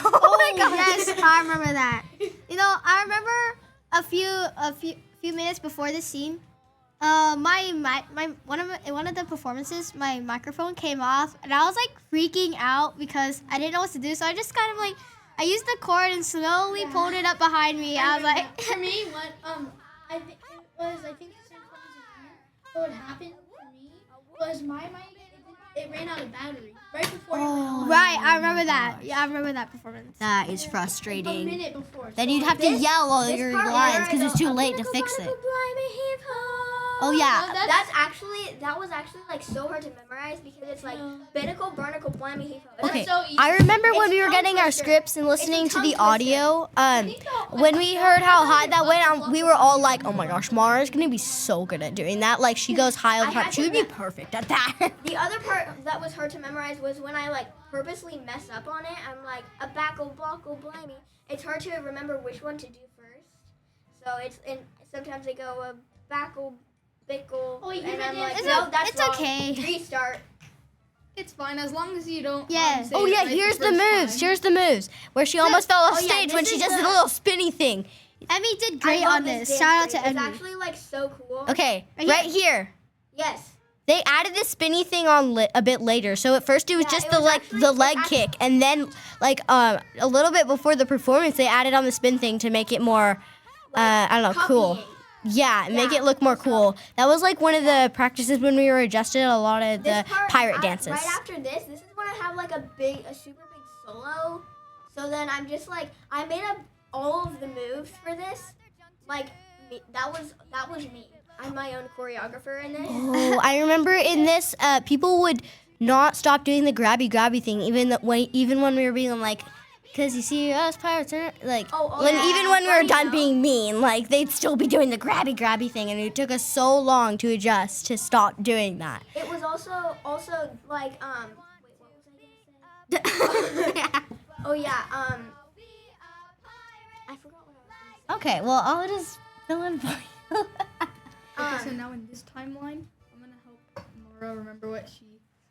Oh my gosh. Yes, I remember that. You know, I remember a few minutes before the scene. My one of the performances, my microphone came off, and I was like freaking out because I didn't know what to do. So I just kind of like I used the cord and slowly pulled it up behind me. I was like, For me, what I think the same problem as Ian. What happened for me was my mic it ran out of battery right before it went on. right, I remember that. Yeah, I remember that performance. That is A frustrating. minute before. Then so you'd have to This- yell all this your part lines where because I it's go, too late to "Barnacle, fix it. barnacle, blimey, heave ho." Oh yeah. No, That was actually like so hard to memorize because it's like Binnacle, Barnacle, Blimey, Heave Ho. Okay, so easy. I remember when It's we were tongue getting our twister. scripts and listening to tongue the twister. audio. When we heard how high that went, we were all like, "Oh my gosh, Mara's gonna be so good at doing that. Like she goes high all the I time. had She to would be me- perfect at that." The other part that was hard to memorize was when I like purposely mess up on it. I'm like a backle, blockle, blimey. It's hard to remember which one to do first. So sometimes they go a backle, bickle, Oh, you and I'm did like, it. no, that's It's wrong. okay. Restart. It's fine as long as you don't. Yes. say Oh it yeah, right here's the first moves. time. Here's the moves where she almost fell off oh, yeah, stage when this she is does the the- little spinny thing. Emmy did I great love on this. dance Shout out break. to It's Emmy. actually like so cool. Okay, Right right here. Yes. They added this spinny thing on a bit later. So at first it was Yeah, just it the was like actually- the it's leg actually- kick, and then like a little bit before the performance, they added on the spin thing to make it more I don't know, cool. Copying. Yeah, make Yeah, it look more cool. That was like one of the practices when we were adjusted a lot of the This part, pirate dances. Right after this is when I have like a super big solo. So then I'm just like, I made up all of the moves for this. Like that was me. I'm my own choreographer in this. Oh, I remember in this, people would not stop doing the grabby thing, even when we were being like, because you see us pirates are like, even when we were funny done though. being mean, like they'd still be doing the grabby thing, and it took us so long to adjust to stop doing that. It was also like wait, what was I gonna say? Oh yeah, I forgot what I was Okay, well I'll just fill in for you. gonna say. Okay, so now in this timeline, I'm gonna help Nora remember what she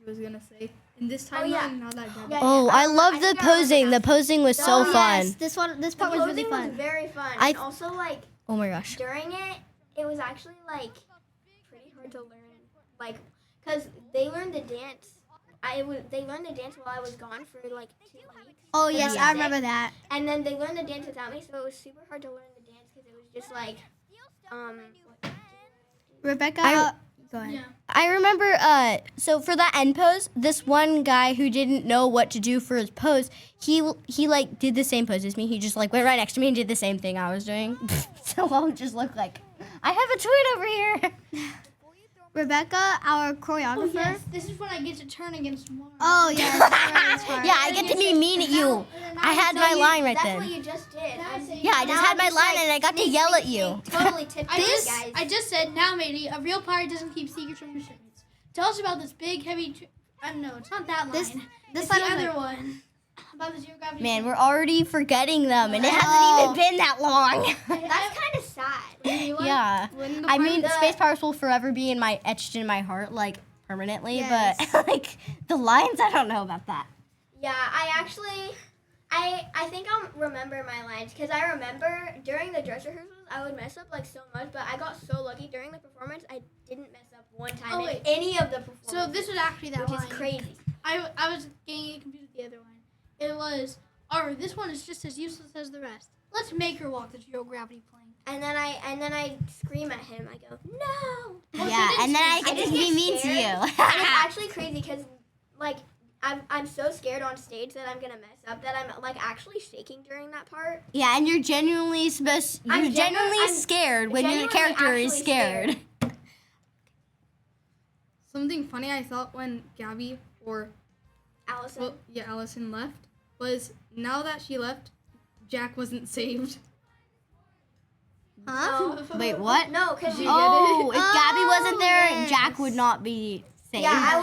was gonna say in this timeline. yeah. Now that Gabby. Yeah, Oh, I I love the think I remember posing. The that. posing was so Oh, fun. Yes, this part The was really posing fun. was very fun. I- And also, like, Oh my gosh. during it, it was actually, like, pretty hard to learn. Like, because they learned the dance. They learned the dance while I was gone for, like, 2 weeks. Oh And yes, I I was remember sick. that. And then they learned the dance without me, so it was super hard to learn the dance because it was just, like, Rebecca, go ahead. Yeah. I remember, so for that end pose, this one guy who didn't know what to do for his pose, he like did the same pose as me. He just like went right next to me and did the same thing I was doing. So I'll just look like, I have a twin over here. Rebecca, our Oh choreographer. yes, this is when I get to turn against Mara. Oh yes, I remember this part. Yeah, I get to be mean at you. I had my line right That's what then. you just did. Yeah, I just had my line and I got to yell at you. Totally tipped I you just, guys. I just said, now, matey, a real pirate doesn't keep secrets from your shipmates. Tell us about this big, heavy. I don't know, it's not that line. This it's line the was other like- one. About the zero gravity. Man, we're already forgetting them and it Oh. hasn't even been that long. That's kind of sad. Yeah. When the I mean, the- Space Pirates will forever be etched in my heart, like, permanently, Yes. but, like, the lines, I don't know about that. Yeah, I think I'll remember my lines because I remember during the dress rehearsals I would mess up like so much, but I got so lucky during the performance I didn't mess up one time Oh, in wait. any of the performances. So this was actually that which line. is crazy. I was getting it confused with the other one. It was, alright, this one is just as useless as the rest. Let's make her walk the zero gravity plane. And then I scream at him. I go no. Well, Yeah, she didn't and then I scream. get just to be get mean to scared. you. And it's actually crazy because like I'm so scared on stage that I'm gonna mess up that I'm like actually shaking during that part. Yeah, and you're genuinely supposed. You're I'm genuinely scared when your genuinely character is actually scared. Something funny I thought when Gabby or Allison. Allison left was now that she left, Jack wasn't saved. Huh? No. Wait, what? No, because Did you Oh, get it? if Gabby wasn't there, yes. Jack would not be saved. yeah, I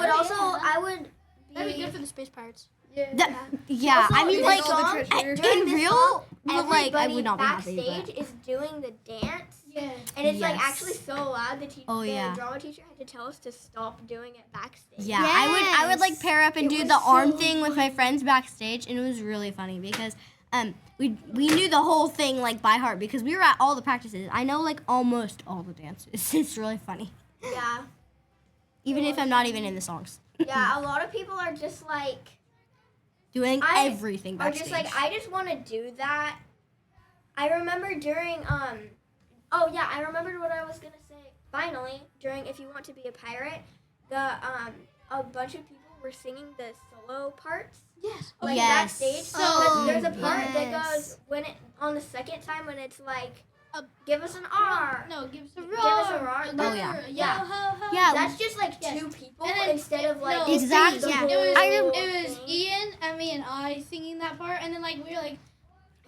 would That'd be good for the space pirates. That- yeah, Also, I mean, in like, this song, treasure. during in this real, song, but, like, I everybody would not be happy. backstage But. is doing the dance, Yeah. and it's like Yes. actually so loud. Oh, the yeah. drama teacher had to tell us to stop doing it backstage. Yeah, I would like Yes. pair up and It do was the arm so thing with my friends backstage, and it was really funny because we knew the whole thing like by heart because we were at all the practices. I know like almost all the dances. It's really funny, Yeah, even if I'm not even in the songs. yeah. A lot of people are just like Doing I- everything are backstage. just like I just want to do that. I remember during oh yeah, I remembered what I was gonna say. Finally, during If You Want to Be a Pirate, the a bunch of people were singing the solo parts. Yes. Like Yes. backstage. Oh, There's a part that yes. goes when it on the second time when it's like A- give us an R. No, give us a roar. Give us a roar. Another, yeah. Yo, ho, ho. Yeah, That's just like Yes. two people And then- instead of like No, Exactly. the Yeah. whole It was, thing. it was Ian, Emmy, and I singing that part, and then like we were like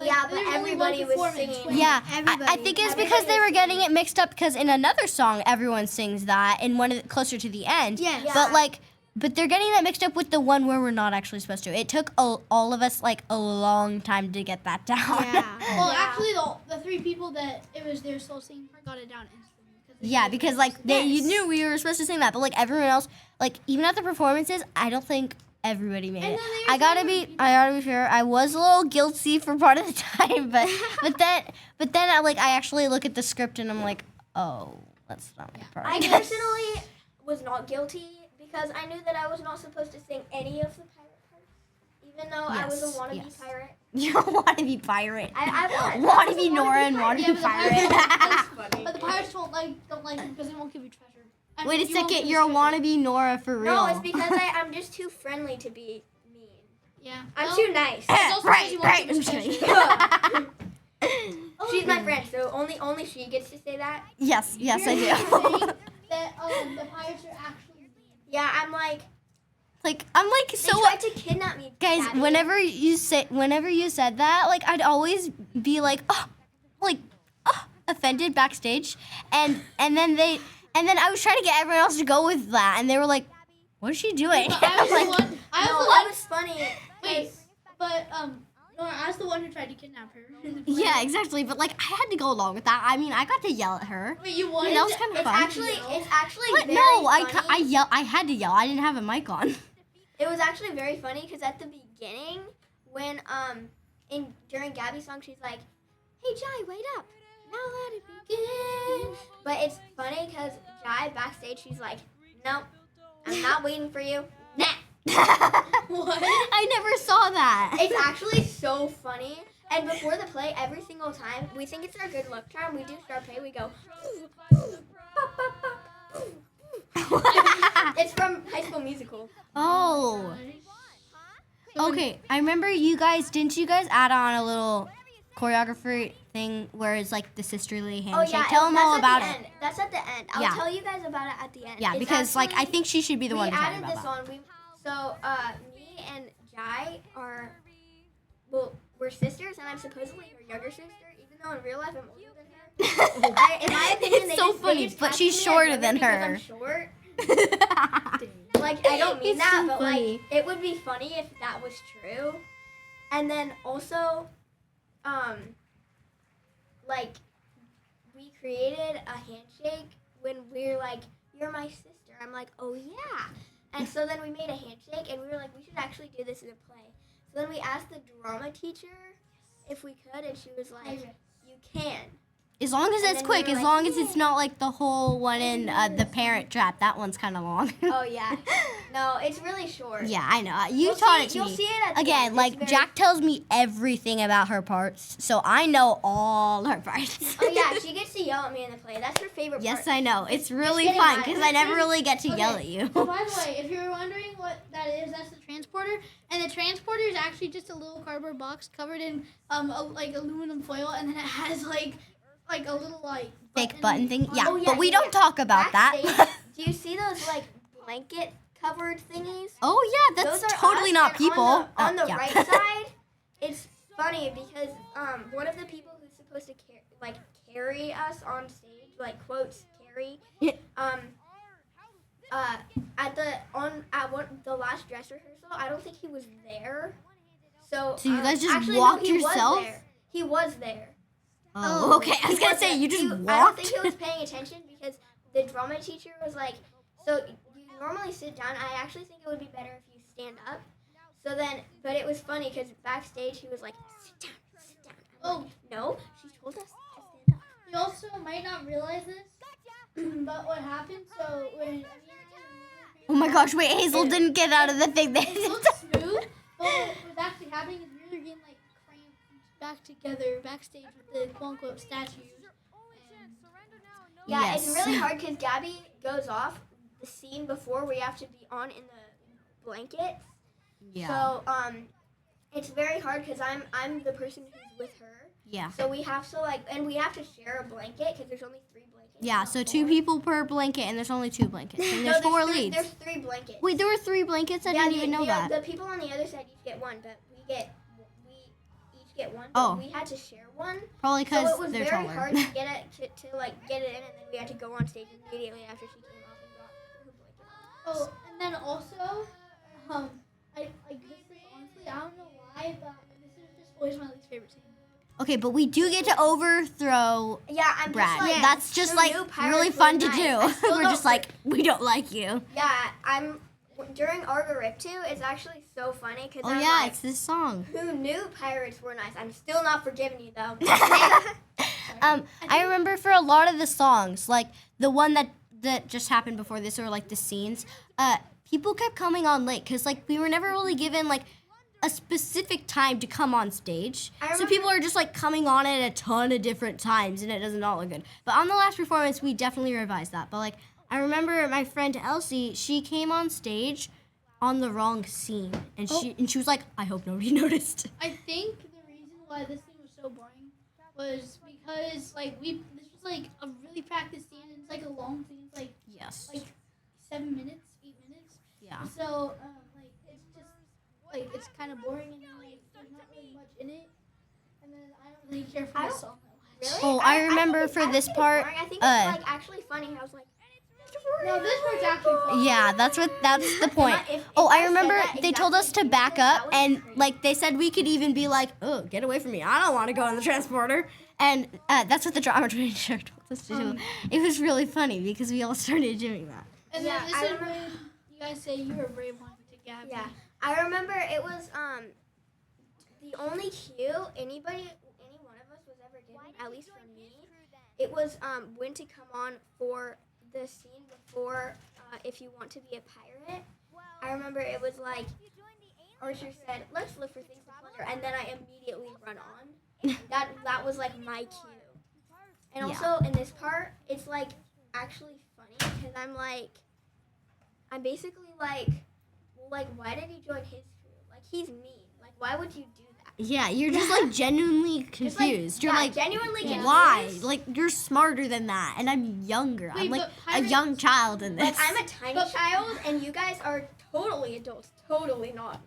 Yeah, but there was only one everybody was performance singing. when- Yeah, I Everybody. think it's because they were getting it mixed up because in another song everyone sings that and one of the, closer to the end. Yes. Yeah. But they're getting that mixed up with the one where we're not actually supposed to. It took all of us like a long time to get that down. Yeah. Well, Yeah. actually, the three people that it was their soul singing part got it down instantly. Yeah, because like you Yes. knew we were supposed to sing that, but like everyone else, like even at the performances, I don't think everybody made And it. then they I gotta be fair. I was a little guilty for part of the time, but then I actually look at the script and I'm like, oh, that's not my part. I personally was not guilty because I knew that I was not supposed to sing any of the pirate parts, even though I was a Yes, wannabe yes. pirate. You want to be pirate. I was. Wannabe Nora and pirate. wannabe Yeah, pirate. But the pirates don't like them because they won't give you treasure. I mean, Wait a you won't second, give you're a us treasure. wannabe Nora for real. No, it's because I'm just too friendly to be mean. Yeah. I'm Well, too nice. it's also because you won't right. give I'm us just treasure. kidding. She's my friend, so only she gets to say that. Yes, I You're do. saying that the pirates are actually. Yeah, I'm like I'm like they so. tried to kidnap me. Guys, Daddy. whenever you said that, like I'd always be like, offended backstage, and then I was trying to get everyone else to go with that, and they were like, "What is she doing?" I was I'm the like, one. I No, was the that one. was funny. Wait, but No, I was the one who tried to kidnap her. Yeah, exactly. But like, I had to go along with that. I mean, I got to yell at her. Wait, you won? And that was kind of It's fun. actually But very no, funny. I had to yell. I didn't have a mic on. It was actually very funny because at the beginning, when during Gabby's song, she's like, "Hey Jai, wait up, now let it begin." But it's funny because Jai backstage, she's like, "No, I'm not waiting for you." Nah. What? I never saw that. It's actually so funny. And before the play, every single time, we think it's our good luck charm. We do start play. We go. It's from High School Musical. Oh. Okay, I remember you guys. Didn't you guys add on a little choreography thing where it's like the sisterly handshake? Tell them all about it. That's at the end. I'll Yeah. tell you guys about it at the end. Yeah, It's because like I actually- think she should be the one to we talk added about this that. on. So me and Jai are, well, we're sisters, and I'm supposedly her younger sister, even though in real life I'm older than her. In my opinion, It's they so just- funny, they just but cast she's me as shorter younger than because her. I'm short. Like, I don't mean It's that, so but funny. like, it would be funny if that was true. And then also, like, we created a handshake when we were like, "You're my sister." I'm like, "Oh yeah." And so then we made a handshake, and we were like, "We should actually do this in a play." So then we asked the drama teacher if we could, and she was like, "You can." As long as And it's then we quick, were as like, long as it's "Yeah." not like the whole one in the Parent Trap. That one's kind of long. Oh yeah. No, it's really short. Yeah, I know. You You'll taught see- it to you'll me. see it at the Again, end. It's like very- Jack tells me everything about her parts, so I know all her parts. Oh yeah, she gets to yell at me in the play. That's her favorite Yes, part. I know. It's really getting fun mad. because I never really get to yell Okay. at you. So by the way, if you're wondering what that is, that's the transporter, and the transporter is actually just a little cardboard box covered in like aluminum foil, and then it has like a little like Fake button thing. on Yeah, it. Oh, yeah, but we yeah, don't talk about that. Backstage, do you see those like blanket covered thingies? Oh yeah, that's Those are totally us, not and people. On the Yeah. right side, it's funny because one of the people who's supposed to carry us on stage, like quotes carry, at the last dress rehearsal, I don't think he was there. So So you guys just actually, no, walked he was yourself? there. He was there. Oh, okay. I was gonna say you just I don't walked. think he was paying attention because the drama teacher was like, "So you normally sit down. I actually think it would be better if you stand up." So then, but it was funny because backstage he was like, "Sit down, sit down." I'm like, no, she told us to stand up. You also might not realize this, but what happened? So when Oh my gosh! Wait, Hazel didn't get out of the thing. it looked smooth, but what was actually happening is we were getting like cramped back together backstage with the quote unquote statues. And Yeah, Yes. it's really hard because Gabby goes off the scene before we have to be on in the blanket. Yeah. So it's very hard because I'm the person who's with her. Yeah. So we have to and we have to share a blanket because there's only 3 blankets. Yeah. not So 4. 2 people per blanket, and there's only 2 blankets, and No, there's 4 three, leads. There's 3 blankets. Wait, there were 3 blankets. I didn't even know that. The people on the other side each get 1, but we each get 1. Oh. But we had to share one. Probably So because it was they're very taller. hard to get it to get it in, and then we had to go on stage immediately after she came off and got her blanket. oh, and then also, this is honestly I don't know why, but this is just always my least favorite scene. Okay, but we do get to overthrow Yeah, I'm Brad. just like, That's just the like new pirates really were fun to nice. do. I still We're don't just like, we don't like you. Yeah, during Arga Rip 2, it's actually so funny because Oh I'm yeah, like, it's this song. who knew pirates were nice? I'm still not forgiving you though. I remember for a lot of the songs, like the one that just happened before this, or like the scenes, people kept coming on late because like we were never really given like a specific time to come on stage. I So remember- people are just like coming on at a ton of different times, and it doesn't all look good. But on the last performance, we definitely revised that. But like I remember my friend Elsie, she came on stage on the wrong scene, and she was like, I hope nobody noticed. I think the reason why this thing was so boring was because this was like a really practiced scene, and it's like a long thing. It's Yes. like 7 minutes, 8 minutes. Yeah. So it's just it's kind of boring, and then there's not really much in it. And then I don't really care for I the don't- song that much. Really? Oh, I remember think- for I don't this think it's part, boring. I think it's like actually funny. I was like, Mr. No, this part's actually fun. Yeah, that's the point. If Oh, I said remember that they told us exactly to back that up, was and crazy. like they said we could even be like, "Oh, get away from me! I don't want to go on the transporter." And that's what the drama train show told us to do. It was really funny because we all started doing that. And Yeah, then this I is remember- when you guys say you were a brave one to Gabby. Yeah, I remember it was the only cue any one of us was ever given, at least for me. It was when to come on for the scene before if you want to be a pirate. I remember it was like Archer said, "Let's look for things to plunder," and then I immediately run on. That was like my cue. And Yeah. also in this part, it's like actually funny because I'm basically like, well, like why did he join his crew? Like he's mean. Like why would you do that? Yeah, you're just like genuinely Just, like, confused. You're yeah, like, genuinely confused. why? Like you're smarter than that, and I'm younger. I'm Wait, like but a pirates- young child in this. Like I'm a tiny child, and you guys are totally adults. Totally not.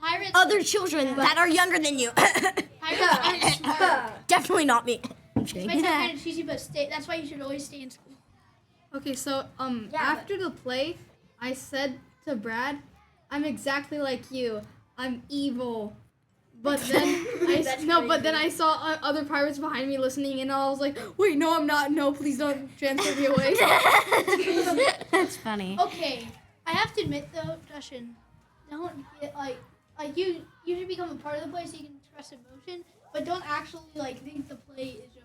Pirates. Other children that are younger than you. Pirates aren't smart. Definitely not me. I'm just It kidding. might sound kind of cheesy, but that's why you should always stay in school. Okay, so Yeah, after the play, I said to Brad, "I'm exactly like you. I'm evil." But then That's but then crazy. I saw other pirates behind me listening, and I was like, "Wait, no, I'm not. No, please don't transfer me away." That's funny. Okay, I have to admit though, Justin, don't get like you should become a part of the play so you can express emotion, but don't actually like think the play is a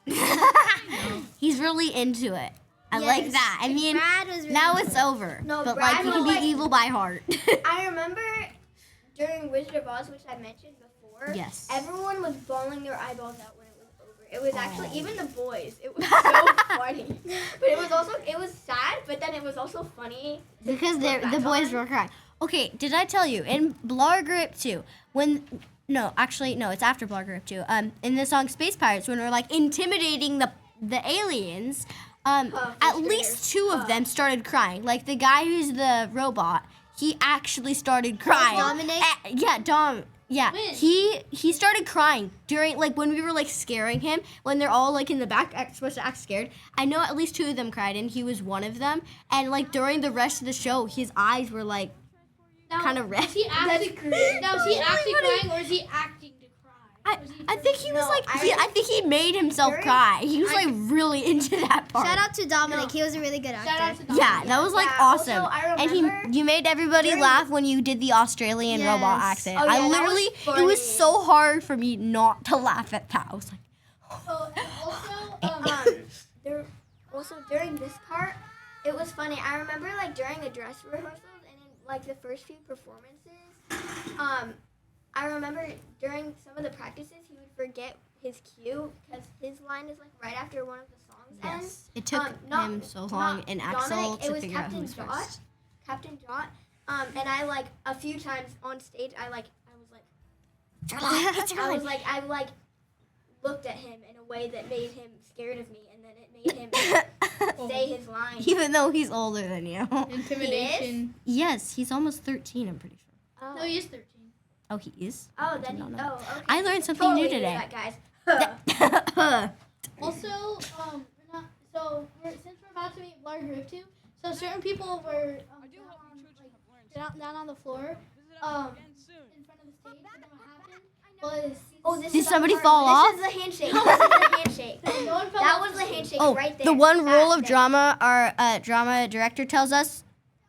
real thing. He's really into it. I like Yes. that. I mean, Brad was really now it's over. No, but Brad like, you was can be like- evil by heart. I remember during Wizard of Oz, which I mentioned before. Yes. Everyone was bawling their eyeballs out when it was over. It was actually Aw. even the boys. It was so funny, but it was sad. But then it was also funny Because look the back boys on. were crying. Okay, did I tell you in Blar Grip 2 it's after Blar Grip 2. In the song Space Pirates when we're like intimidating the aliens, at first least graders. 2 of them started crying. Like the guy who's the robot, he actually started crying. Dominic? Yeah, Dom. Yeah, When? he started crying during like when we were like scaring him when they're all like in the back supposed to act scared. I know at least 2 of them cried and he was one of them. And like during the rest of the show, his eyes were like Now, Kinda red. Is he actually, now is he actually crying or is he acting to cry? Or is he I think he was No, like I- I think he made himself During- cry. He was like really into that part. Shout out to Dominic. He was a really good actor. Shout out to Dom. Yeah, that was like Yeah, also, awesome. I And remember you made everybody during- laugh when you did the Australian robot Yes. accent. Oh, yeah, I that was literally it was funny. so hard for me not to laugh at that. I was like, Oh, and also, there also during this part, it was funny. I remember like during the dress rehearsals and in like the first few performances, I remember during some of the practices he would forget his cue because his line is like right after one of the songs ends. it took him so long not in Dominic, Axel it to was figure out Captain who was Jot. first. Captain Jot. And I like a few times on stage I like looked at him in a way that made him scared of me and then it made him say his line. Even though he's older than you. Intimidation. Yes, he's almost 13, I'm pretty sure. Oh, no, he is 13. Oh, he is? oh I then did he, not know. oh okay. I learned something Totally new knew today. that, guys. Also, we're not, so since we're about to meet Blar Grip 2, so certain people were down on the floor in front of the stage, and then what happened was Oh, this Did is somebody the part- fall off? This is the handshake. This is the handshake. no one fell That off was the handshake Oh, right there. the one rule of That- drama our drama director tells us,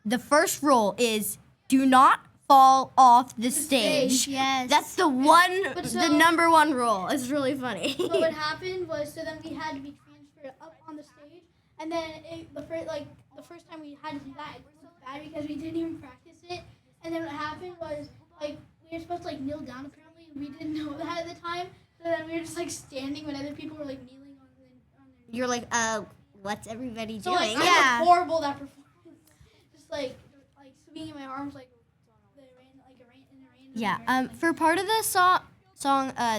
the first rule is do not fall off the stage. Yes. That's the one, But the so- number one rule. It's really funny. But what happened was, so then we had to be transferred up on the stage, and then the first time we had to do that, it looked bad because we didn't even practice it. And then what happened was, like, we were supposed to like kneel down apparently, and we didn't know that at the time. So then we were just like standing when other people were like kneeling on their You're like, what's everybody So doing? like, I Yeah. was horrible at that performance. Just like swinging my arms like the rain, like a rain in the rain. Yeah. For part of the song,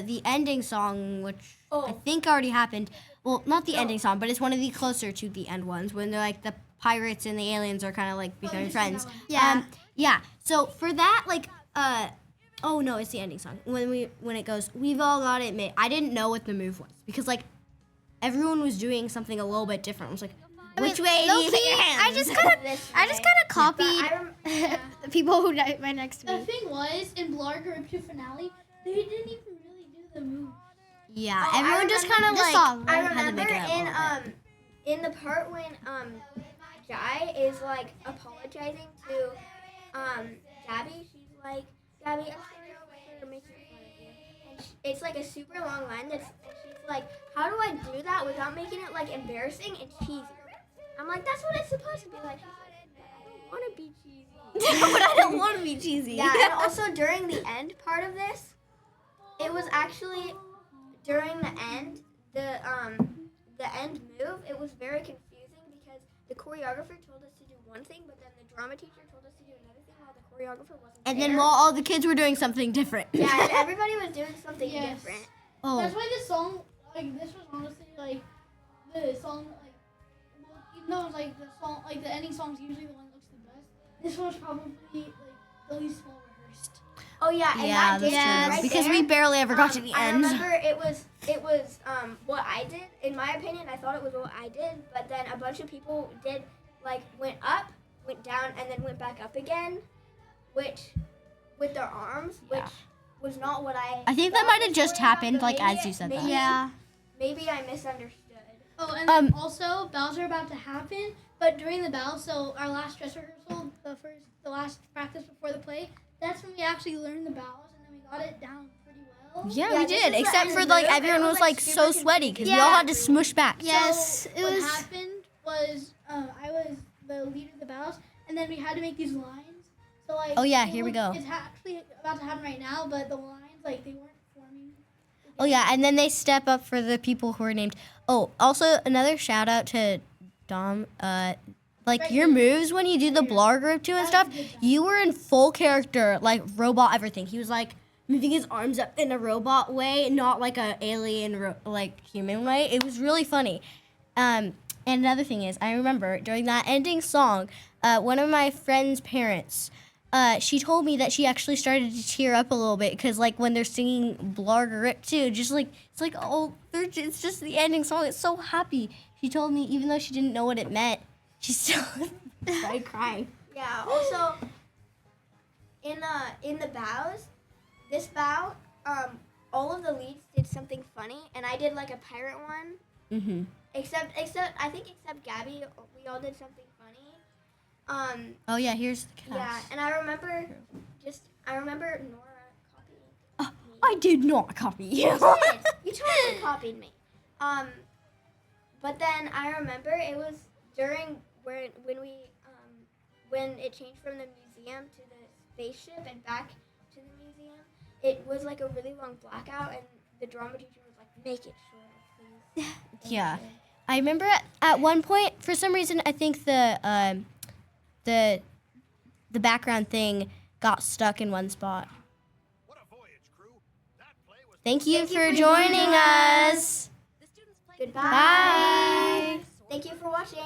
the ending song, which I think already happened. Well, not the ending song, but it's one of the closer to the end ones when they're like the pirates and the aliens are kind of like becoming you've friends. seen that one. Yeah. Yeah. So for that, like, oh no, it's the ending song. When it goes, we've all got to admit, I didn't know what the move was because like everyone was doing something a little bit different. I was like, Which way do you put your hands? I just kind of This I just way. kind of copied But I rem- the people who died right next to The me. thing was, in Blarg Group 2 finale, they didn't even really do the move. Yeah, Oh, I everyone just remember kind of this like song. I had to remember make it up a little bit. in the part when Jai is like apologizing to Gabby. She's like, Gabby, I'm sorry for making fun of you. And it's like a super long line. And she's like, how do I do that without making it like embarrassing and cheesy? I'm like, that's what it's supposed to be like. She's like, but I don't want to be cheesy. But I don't want to be cheesy. Yeah, and also during the end part of this, it was actually during the end, the end move. It was very confusing because the choreographer told us to do one thing, but then the drama teacher told us to do another thing while the choreographer wasn't And there. then while all the kids were doing something different. Yeah, and everybody was doing something Yes. different. Oh. That's why this song, like, this was honestly, like, the song, like, well, even though it's, like, the song, like, the ending song's usually the one that looks the best, this one was probably, like, the least well rehearsed. Oh yeah, and Yeah, that that's dance true. right Because there, we barely ever got to the I end. remember it was what I did. In my opinion, I thought it was what I did, but then a bunch of people did went up, went down, and then went back up again, which with their arms, which was not what I think that thought might have was just going on, happened, but like, maybe as you said maybe, that. Yeah. Maybe I misunderstood. Oh, and then also, battles are about to happen, but during the battle, so our last dress rehearsal, the last practice before the play, that's when we actually learned the battles, and then we got it down pretty well. Yeah, Yeah, we this did. is the Except end for move, like and it everyone was, was like, like so super sweaty because we confusing. all had to smush back. Yes, it what was. happened was I was the leader of the battles, and then we had to make these lines. So like, Oh, yeah, it here we looked- go. It's actually about to happen right now, but the lines like they weren't forming. Oh yeah, and then they step up for the people who are named. Oh, also another shout out to Dom. Like Right your here. moves when you do the Blar group too and That stuff, was a good job. you were in full character, like robot everything. He was like moving his arms up in a robot way, not like a alien like human way. It was really funny. And another thing is, I remember during that ending song, one of my friend's parents. She told me that she actually started to tear up a little bit because, like, when they're singing Blarg Rip too, just like it's like it's just the ending song. It's so happy. She told me even though she didn't know what it meant, she still started crying. Yeah. Also, in the bows, this bow, all of the leads did something funny, and I did like a pirate one. Mm-hmm. Except Gabby, we all did something funny. Oh yeah, here's the cast. Yeah, and I remember Nora copying. me. I did not copy you. You did. You totally copied me. But then I remember it was during when it changed from the museum to the spaceship and back to the museum. It was like a really long blackout, and the drama teacher was like, "Make it shorter, please." Yeah, I remember at one point for some reason I think the background thing got stuck in one spot. What a voyage, crew. That play was Thank you Thank you for for joining joining us. Goodbye. Bye. Thank you for watching.